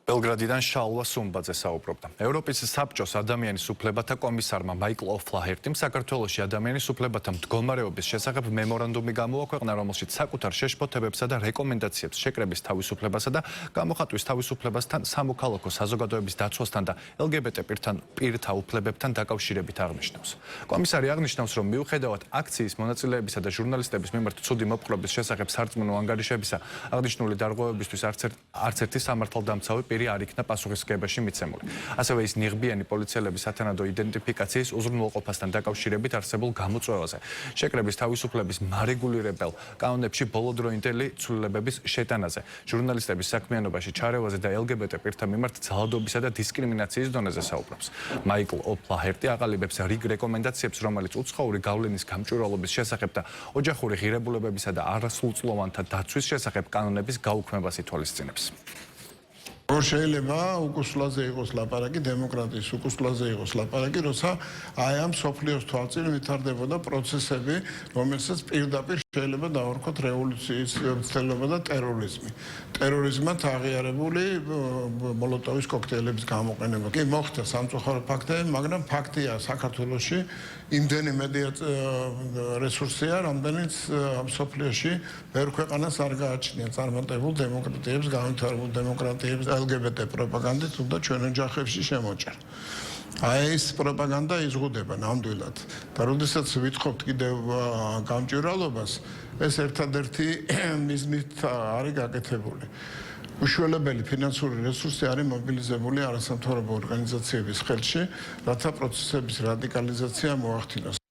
Belgradიდან შალვა სუმბაძე საუბრობდა. ევროპის საბჭოს ადამიანის უფლებათა კომისარმა მაიკლ ოფლაჰერტიმ საქართველოში ადამიანის უფლებათა მდგომარეობის შესახებ მემორანდუმი გამოაქვეყნა, რომელშიც საკუთარ შეშფოთებებსა და რეკომენდაციებს შეკრების თავისუფლებასა და გამოხატვის თავისუფლებასთან, სამოქალაქო საზოგადოების დაცვასთან და LGBT პირთა უფლებებთან დაკავშირებით აღნიშნავს. კომისარი აღნიშნავს, რომ მიუხედავად აქციის მონაწილეებისა და ჟურნალისტების მიმართ ცუდი მოპყრობის შესახებ სარწმუნო ანგარიშებისა, აღნიშნული დარღვევებისთვის არც ერთი სამართალდამცავი პირი არ იქნა პასუხისმგებაში მიცემული. ასევე ის ნიღბიანი პოლიციელების სათანადო იდენტიფიკაციის უზრუნველყოფასთან დაკავშირებით არსებულ გამოწვევაზე, შეკრების თავისუფლების მარეგულირებელ კანონებში ბოლოდროინდელი ცვლილებების შეტანაზე, ჟურნალისტების საქმიანობაში ჩარევაზე და LGBT პირთა მიმართ ძალადობისა და დისკრიმინაციის დონეზე საუბრობს. მაიკლ ოფლაჰერტი აყალიბებს რიგ რეკომენდაციებს, რომელიც უცხოური გავლენის გამჭვირვალობის შესახებ და ოჯახური ღირებულებებისა და არასრულწლოვანთა დაცვის შესახებ კანონების გაუქმებას ითვალისწინებს. შეიძლება უკუსლაზე იყოს ლაპარაკი, დემოკრატიის უკუსლაზე იყოს ლაპარაკი, როცა აი ამ სოფლიოს თვალწინ ვითარდებოდა პროცესები, რომელსაც პირდაპირ შეიძლება დავარქვათ რევოლუციის ცდელობა და ტერორიზმი. ტერორიზმად აღიარებული მოლოტოვის კოქტეილების გამოყენება. კი მოხდა სამწუხარო ფაქტები, მაგრამ ფაქტია საქართველოში იმდენი მედია რესურსია, რამდენიც ამ სოფლიოში ვერ ქვეყანას არ გააჩნია წარმატებულ დემოკრატიებს, განვითარებულ დემოკრატიებს LGBT პროპაგანდით უნდა ჩვენ ოჯახებში შემოჭრა. აი ეს პროპაგანდა იზღუდება ნამდვილად. და როდესაც ვითხოვთ კიდევ გამჭვირვალობას, ეს ერთადერთი მიზნით არის გაკეთებული. უშუალებელი ფინანსური რესურსი არის მობილიზებული არასამთავრობო ორგანიზაციების ხელში, რათა პროცესების რადიკალიზაცია მოახდინოს.